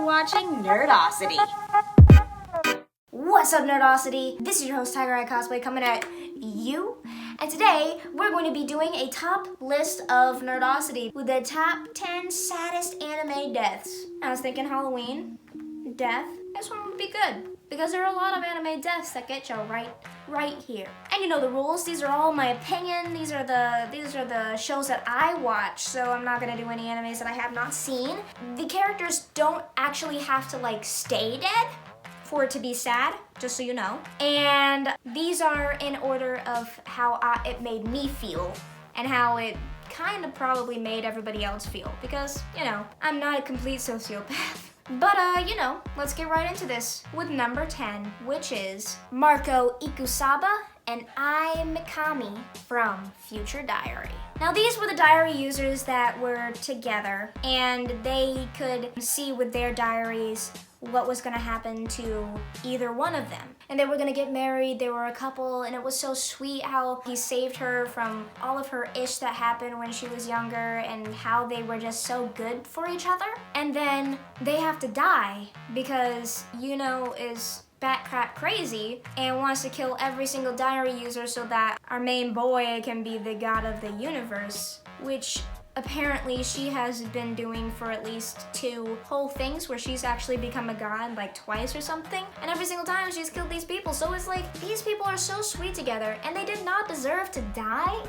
watching Nerdosity. What's up, Nerdosity? This is your host, tigereycosplay, coming at you. And today, we're going to be doing a top list of Nerdosity with the top 10 saddest anime deaths. I was thinking Halloween, death. This one would be good, because there are a lot of anime deaths that get you right here. And you know the rules. These are all my opinion. These are the shows that I watch, so I'm not gonna do any animes that I have not seen. The characters don't actually have to stay dead for it to be sad, just so you know. And these are in order of how it made me feel and how it kind of probably made everybody else feel, because, I'm not a complete sociopath. But, let's get right into this with number 10, which is Marco Ikusaba and I'm Mikami from Future Diary. Now, these were the diary users that were together, and they could see with their diaries what was going to happen to either one of them. And they were going to get married, they were a couple, and it was so sweet how he saved her from all of her ish that happened when she was younger, and how they were just so good for each other. And then they have to die because Yuno is bat-crap crazy and wants to kill every single diary user so that our main boy can be the god of the universe, which apparently she has been doing for at least 2 whole things where she's actually become a god twice or something. And every single time she's killed these people. So it's these people are so sweet together and they did not deserve to die.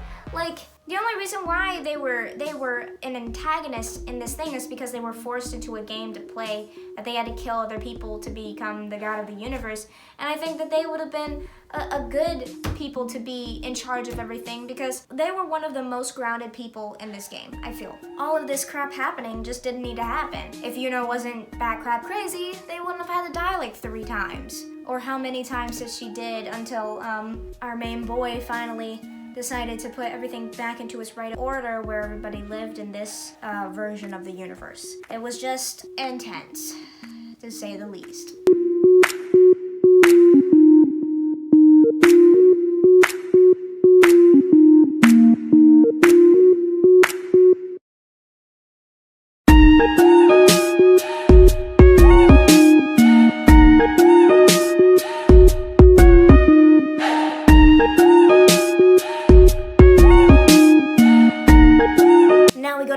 The only reason why they were an antagonist in this thing is because they were forced into a game to play that they had to kill other people to become the god of the universe. And I think that they would have been a good people to be in charge of everything, because they were one of the most grounded people in this game, I feel. All of this crap happening just didn't need to happen. If Yuno wasn't bat crap crazy, they wouldn't have had to die 3 times. Or how many times that she did until our main boy finally decided to put everything back into its right order where everybody lived in this version of the universe. It was just intense, to say the least.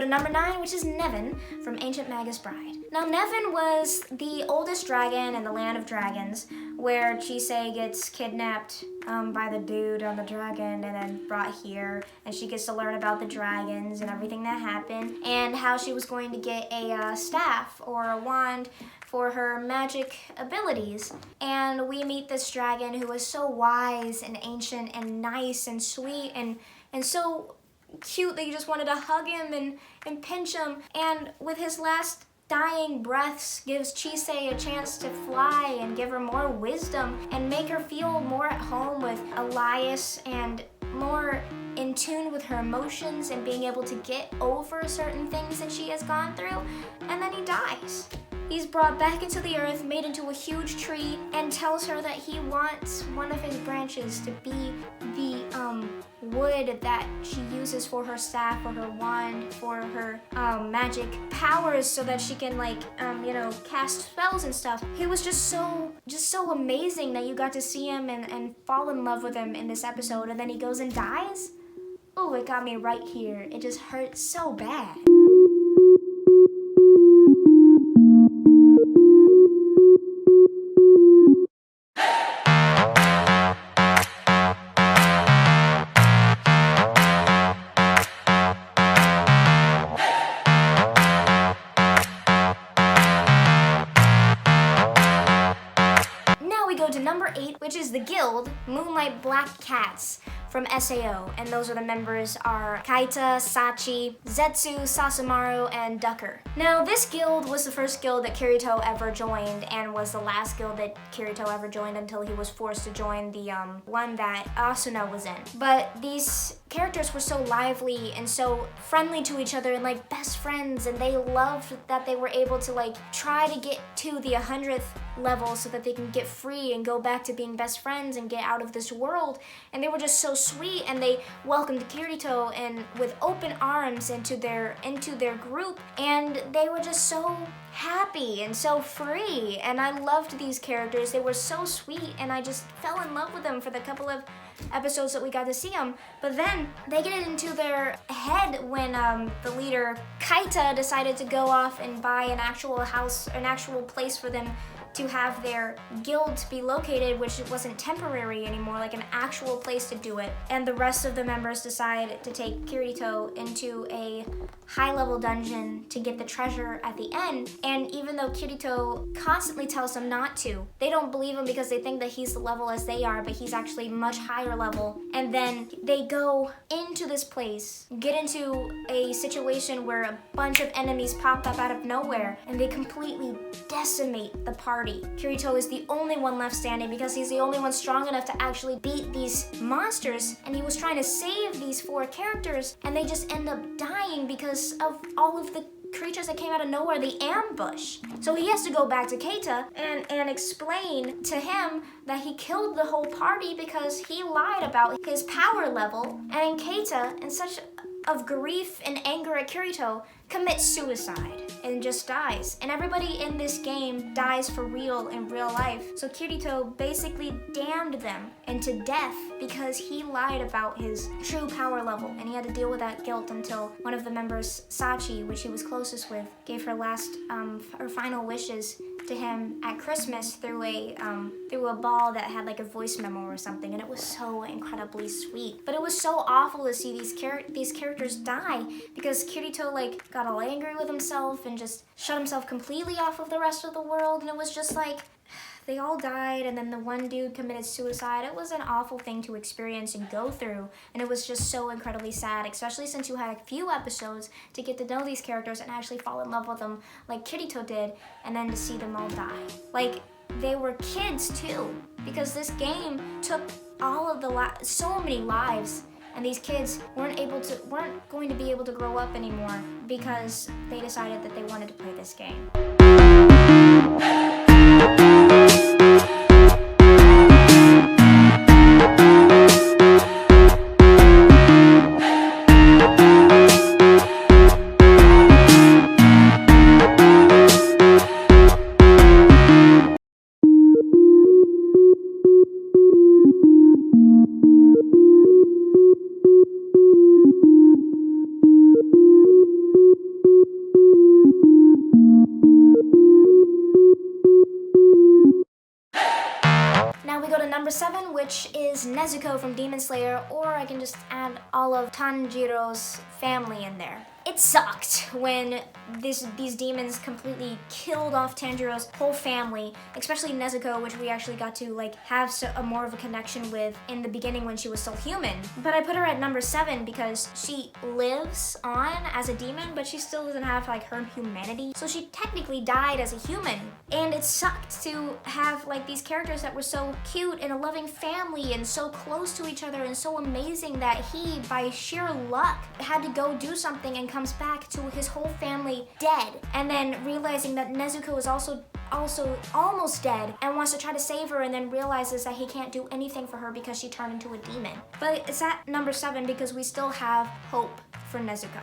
Number 9, which is Nevin from Ancient Magus Bride. Now, Nevin was the oldest dragon in the land of dragons, where Chisei gets kidnapped by the dude on the dragon and then brought here, and she gets to learn about the dragons and everything that happened, and how she was going to get a staff or a wand for her magic abilities. And we meet this dragon who is so wise and ancient and nice and sweet and so cute that you just wanted to hug him and pinch him. And with his last dying breaths, gives Chisei a chance to fly and give her more wisdom and make her feel more at home with Elias and more in tune with her emotions and being able to get over certain things that she has gone through. And then he dies. He's brought back into the earth, made into a huge tree, and tells her that he wants one of his branches to be the wood that she uses for her staff or her wand for her magic powers, so that she can cast spells and stuff. He was just so amazing that you got to see him and fall in love with him in this episode, and then he goes and dies. Oh, it got me right here. It just hurt so bad. To number 8, which is the guild Moonlight Blackcats from SAO, and those are the members are Kaita, Sachi, Zetsu, Sasamaru, and Ducker. Now, this guild was the first guild that Kirito ever joined, and was the last guild that Kirito ever joined until he was forced to join the one that Asuna was in. But these characters were so lively and so friendly to each other and best friends, and they loved that they were able to try to get to the 100th level so that they can get free and go back to being best friends and get out of this world. And they were just so sweet, and they welcomed Kirito and with open arms into their group, and they were just so happy happy and so free, and I loved these characters. They were so sweet, and I just fell in love with them for the couple of episodes that we got to see them. But then they get it into their head when the leader Kaita decided to go off and buy an actual house, an actual place for them to have their guild be located, which wasn't temporary anymore, like an actual place to do it. And the rest of the members decide to take Kirito into a high-level dungeon to get the treasure at the end. And even though Kirito constantly tells them not to, they don't believe him because they think that he's the level as they are, but he's actually much higher level. And then they go into this place, get into a situation where a bunch of enemies pop up out of nowhere, and they completely decimate the party. Kirito is the only one left standing because he's the only one strong enough to actually beat these monsters, and he was trying to save these 4 characters, and they just end up dying because of all of the creatures that came out of nowhere, the ambush. So he has to go back to Keita and explain to him that he killed the whole party because he lied about his power level, and Keita, in such of grief and anger at Kirito, commits suicide and just dies. And everybody in this game dies for real in real life. So Kirito basically damned them into death because he lied about his true power level, and he had to deal with that guilt until one of the members, Sachi, which he was closest with, gave her her final wishes to him at Christmas through a ball that had like a voice memo or something, and it was so incredibly sweet. But it was so awful to see these characters die because Kirito like got all angry with himself and just shut himself completely off of the rest of the world, and it was just like they all died, and then the one dude committed suicide. It was an awful thing to experience and go through, and it was just so incredibly sad, especially since you had a few episodes to get to know these characters and actually fall in love with them like Kirito did, and then to see them all die. Like, they were kids too, because this game took all of so many lives, and these kids weren't going to be able to grow up anymore because they decided that they wanted to play this game. Number 7, which is Nezuko from Demon Slayer, or I can just add all of Tanjiro's family in there. It sucked when these demons completely killed off Tanjiro's whole family, especially Nezuko, which we actually got to like have more of a connection with in the beginning when she was still human. But I put her at number 7 because she lives on as a demon, but she still doesn't have like her humanity. So she technically died as a human, and it sucked to have like these characters that were so cute and a loving family and so close to each other and so amazing that he, by sheer luck, had to go do something and comes back to his whole family dead, and then realizing that Nezuko is also almost dead and wants to try to save her, and then realizes that he can't do anything for her because she turned into a demon. But it's at number 7 because we still have hope for Nezuko.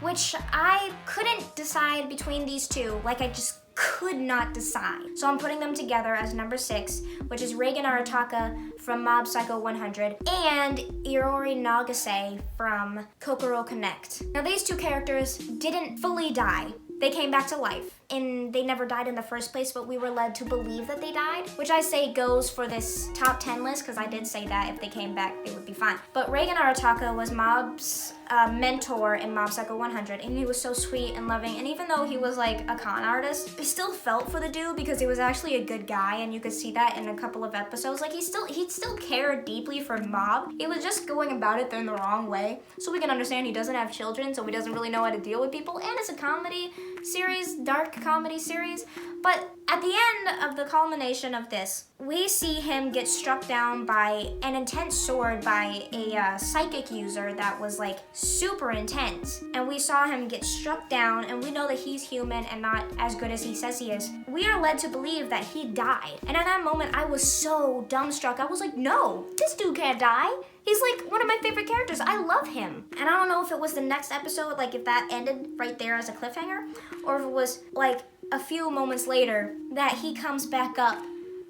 Which I couldn't decide between these two. Like, I just could not decide. So I'm putting them together as number 6, which is Regan Arataka from Mob Psycho 100 and Iori Nagase from Kokoro Connect. Now, these two characters didn't fully die. They came back to life, and they never died in the first place, but we were led to believe that they died, which I say goes for this top 10 list, because I did say that if they came back, they would be fine. But Regan Arataka was Mob's mentor in Mob Psycho 100, and he was so sweet and loving, and even though he was like a con artist, I still felt for the dude because he was actually a good guy, and you could see that in a couple of episodes. Like, he still cared deeply for Mob. He was just going about it in the wrong way. So we can understand he doesn't have children, so he doesn't really know how to deal with people, and it's a comedy series, dark comedy series. But At the end of the culmination of this, we see him get struck down by an intense sword by a psychic user that was like super intense. And we saw him get struck down, and we know that he's human and not as good as he says he is. We are led to believe that he died. And at that moment, I was so dumbstruck. I was like, no, this dude can't die. He's like one of my favorite characters. I love him. And I don't know if it was the next episode, like if that ended right there as a cliffhanger, or if it was like a few moments later that he comes back up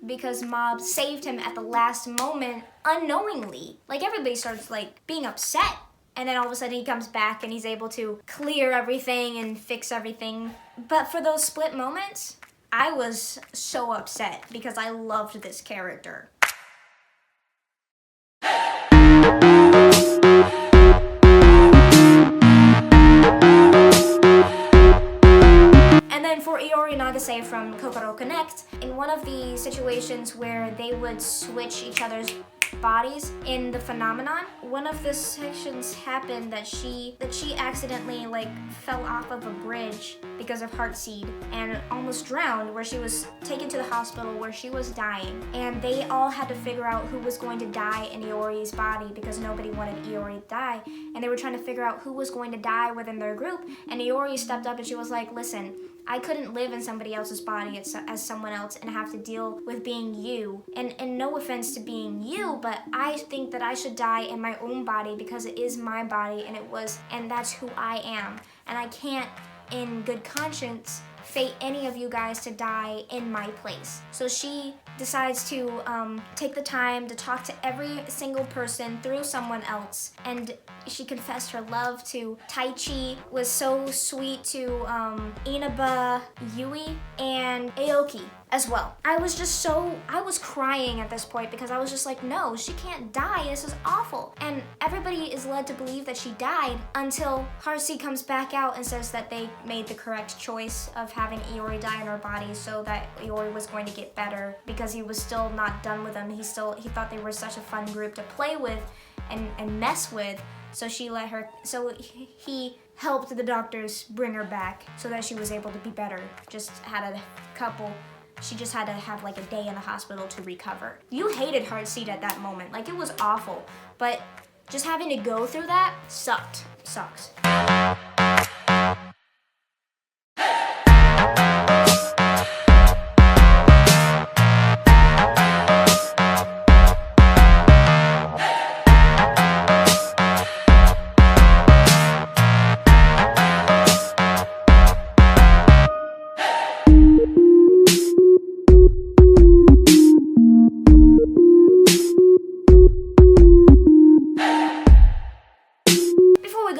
because Mob saved him at the last moment unknowingly. Like everybody starts like being upset, and then all of a sudden he comes back and he's able to clear everything and fix everything. But for those split moments, I was so upset because I loved this character. Nagase from Kokoro Connect, in one of the situations where they would switch each other's bodies in the phenomenon, one of the sections happened that she accidentally like fell off of a bridge because of Heartseed and almost drowned, where she was taken to the hospital where she was dying, and they all had to figure out who was going to die in Iori's body because nobody wanted Iori to die, and they were trying to figure out who was going to die within their group. And Iori stepped up and she was like, listen, I couldn't live in somebody else's body as someone else and have to deal with being you. And no offense to being you, but I think that I should die in my own body because it is my body and that's who I am. And I can't, in good conscience, fate any of you guys to die in my place. So she decides to take the time to talk to every single person through someone else, and she confessed her love to Taichi, was so sweet to Inaba, Yui, and Aoki as well. I was crying at this point because I was just like, no, she can't die, this is awful. And everybody is led to believe that she died until Heartseed comes back out and says that they made the correct choice of having Iori die in her body so that Iori was going to get better, because he was still not done with them. He thought they were such a fun group to play with and mess with. So he helped the doctors bring her back so that she was able to be better. She just had to have like a day in the hospital to recover. You hated Heartseed at that moment. Like, it was awful. But just having to go through that sucks.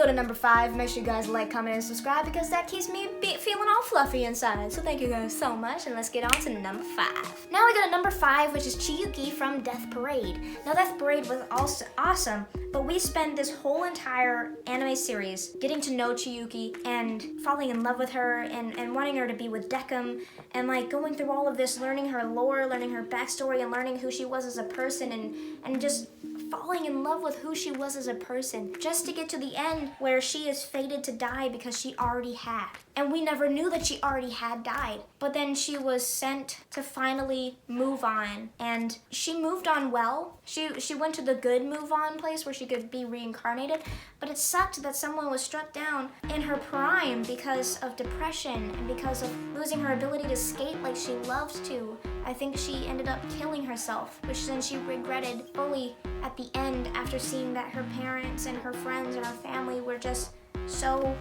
Number 5, make sure you guys like, comment, and subscribe because that keeps me feeling all fluffy inside. So thank you guys so much, and let's get on to number 5. Now we go to number 5, which is Chiyuki from Death Parade. Now Death Parade was also awesome, but we spent this whole entire anime series getting to know Chiyuki and falling in love with her and wanting her to be with Decim, and like going through all of this, learning her lore, learning her backstory, and learning who she was as a person, and just falling in love with who she was as a person, just to get to the end where she is fated to die because she already had. And we never knew that she already had died. But then she was sent to finally move on, and she moved on well. She went to the good move on place where she could be reincarnated, but it sucked that someone was struck down in her prime because of depression and because of losing her ability to skate like she loved to. I think she ended up killing herself, which then she regretted fully at the end after seeing that her parents and her friends and her family were just so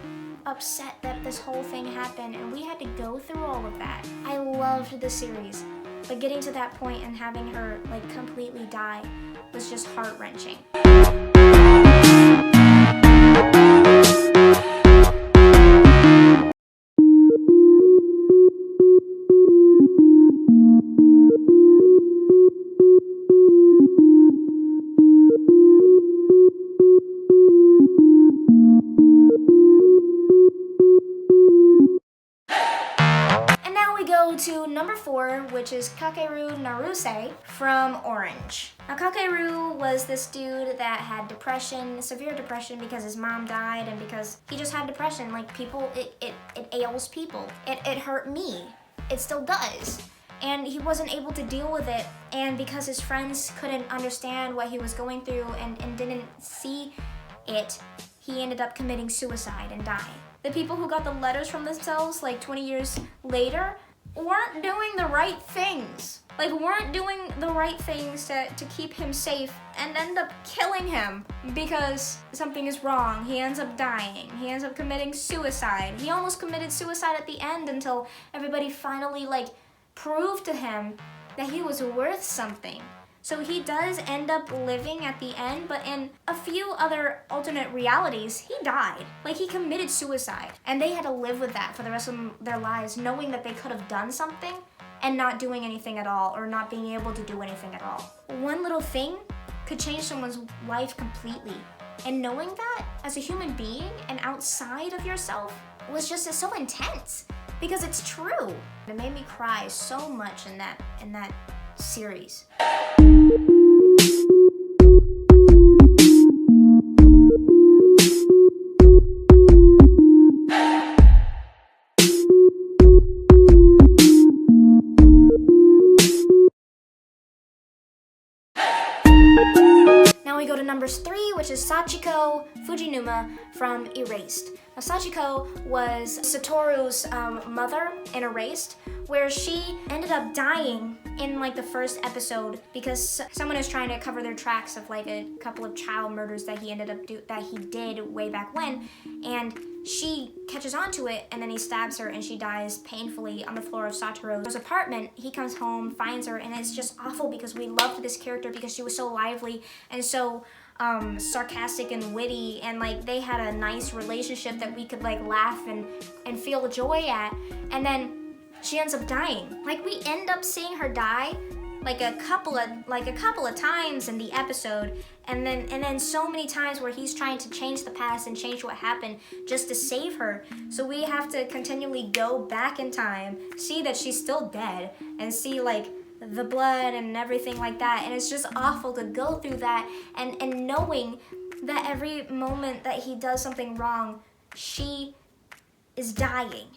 upset that this whole thing happened, and we had to go through all of that. I loved the series, but getting to that point and having her like completely die was just heart-wrenching. To number 4, which is Kakeru Naruse from Orange. Now Kakeru was this dude that had depression, severe depression, because his mom died and because he just had depression. Like, people, it ails people. It hurt me it still does. And he wasn't able to deal with it, and because his friends couldn't understand what he was going through and didn't see it, he ended up committing suicide and dying. The people who got the letters from themselves like 20 years later weren't doing the right things. Weren't doing the right things to keep him safe, and end up killing him because something is wrong. He ends up dying. He ends up committing suicide. He almost committed suicide at the end until everybody finally proved to him that he was worth something. So he does end up living at the end, but in a few other alternate realities, he died. He committed suicide. And they had to live with that for the rest of their lives, knowing that they could have done something and not doing anything at all, or not being able to do anything at all. One little thing could change someone's life completely. And knowing that as a human being and outside of yourself was just so intense, because it's true. It made me cry so much in that series. Now we go to number 3, which is Sachiko Fujinuma from Erased. Now Sachiko was Satoru's mother in Erased, where she ended up dying in the first episode because someone is trying to cover their tracks of a couple of child murders that he did way back when, and she catches on to it, and then he stabs her and she dies painfully on the floor of Satoru's apartment. He comes home, finds her, and it's just awful because we loved this character because she was so lively and so sarcastic and witty, and they had a nice relationship that we could laugh and feel joy at. And then she ends up dying. We end up seeing her die a couple of times in the episode, and then so many times where he's trying to change the past and change what happened just to save her. So we have to continually go back in time, see that she's still dead, and see the blood and everything like that. And it's just awful to go through that and knowing that every moment that he does something wrong, she is dying.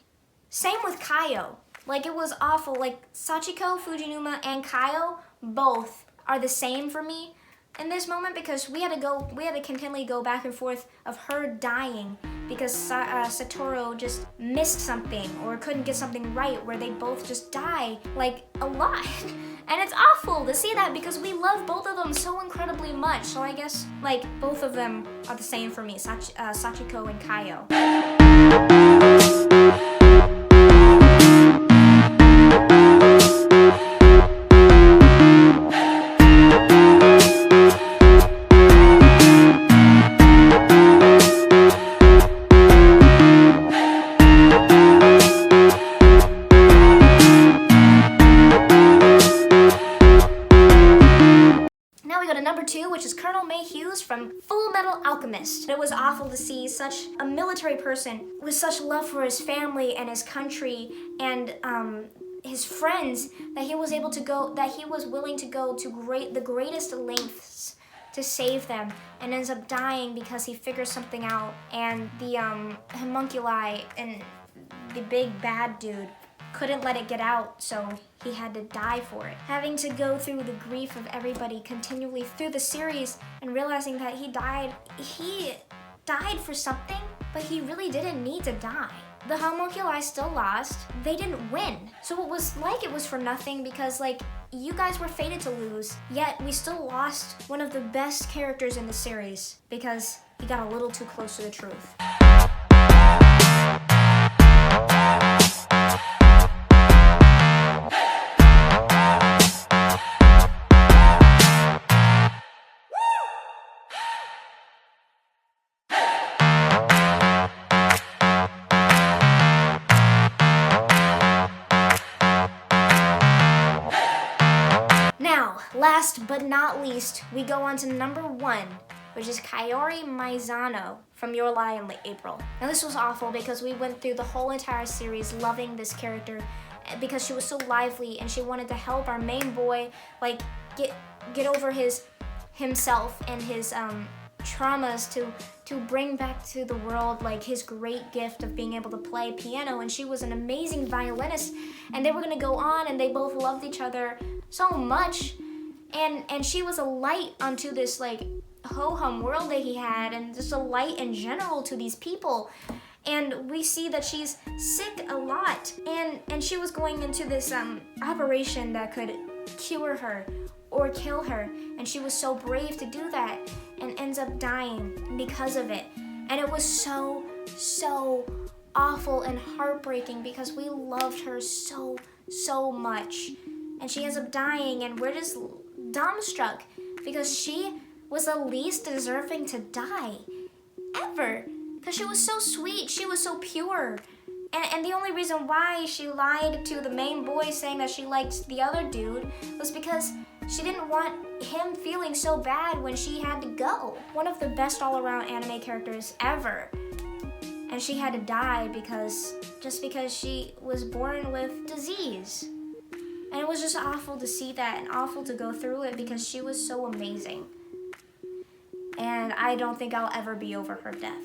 Same with Kaio. It was awful. Sachiko Fujinuma and Kaio both are the same for me in this moment, because we had to continually go back and forth of her dying because Satoru just missed something or couldn't get something right, where they both just die a lot. And it's awful to see that because we love both of them so incredibly much. So I guess both of them are the same for me, Sachiko and Kaio. From Full Metal Alchemist. It was awful to see such a military person with such love for his family and his country and his friends that he was willing to go to the greatest lengths to save them, and ends up dying because he figures something out, and the homunculi and the big bad dude couldn't let it get out, so he had to die for it. Having to go through the grief of everybody continually through the series and realizing that he died for something, but he really didn't need to die. The homunculi still lost. They didn't win. So it was for nothing because you guys were fated to lose, yet we still lost one of the best characters in the series because he got a little too close to the truth. Last but not least, we go on to number 1, which is Kaori Maizano from Your Lie in April. Now this was awful because we went through the whole entire series loving this character because she was so lively and she wanted to help our main boy get over himself and his traumas to bring back to the world like his great gift of being able to play piano. And she was an amazing violinist, and they were gonna go on, and they both loved each other so much. And she was a light onto this like ho-hum world that he had, and just a light in general to these people. And we see that she's sick a lot, and she was going into this operation that could cure her or kill her, and she was so brave to do that and ends up dying because of it. And it was so awful and heartbreaking because we loved her so much, and she ends up dying, and we're just dumbstruck because she was the least deserving to die ever, because she was so sweet, she was so pure. And the only reason why she lied to the main boy saying that she liked the other dude was because she didn't want him feeling so bad when she had to go. One of the best all-around anime characters ever. And she had to die just because she was born with disease. And it was just awful to see that and awful to go through it because she was so amazing. And I don't think I'll ever be over her death.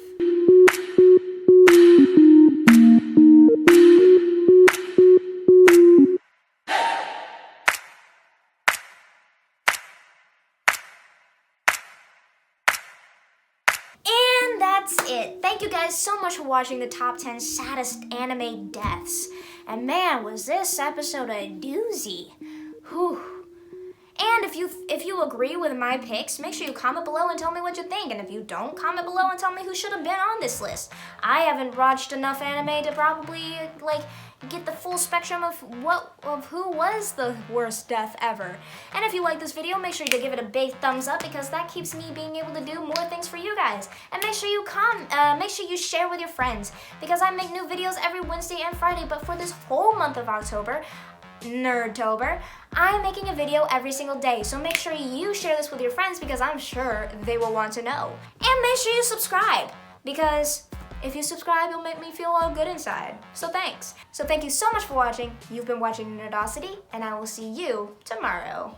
And that's it. Thank you guys so much for watching the top 10 saddest anime deaths. And man, was this episode a doozy. Whew. And if you agree with my picks, make sure you comment below and tell me what you think. And if you don't, comment below and tell me who should have been on this list. I haven't watched enough anime to probably get the full spectrum of who was the worst death ever. And if you like this video, make sure to give it a big thumbs up because that keeps me being able to do more things for you guys. And make sure you share with your friends because I make new videos every Wednesday and Friday. But for this whole month of October, Nerdtober, I'm making a video every single day, so make sure you share this with your friends because I'm sure they will want to know. And make sure you subscribe, because if you subscribe, you'll make me feel all good inside. So thanks. So thank you so much for watching. You've been watching Nerdosity, and I will see you tomorrow.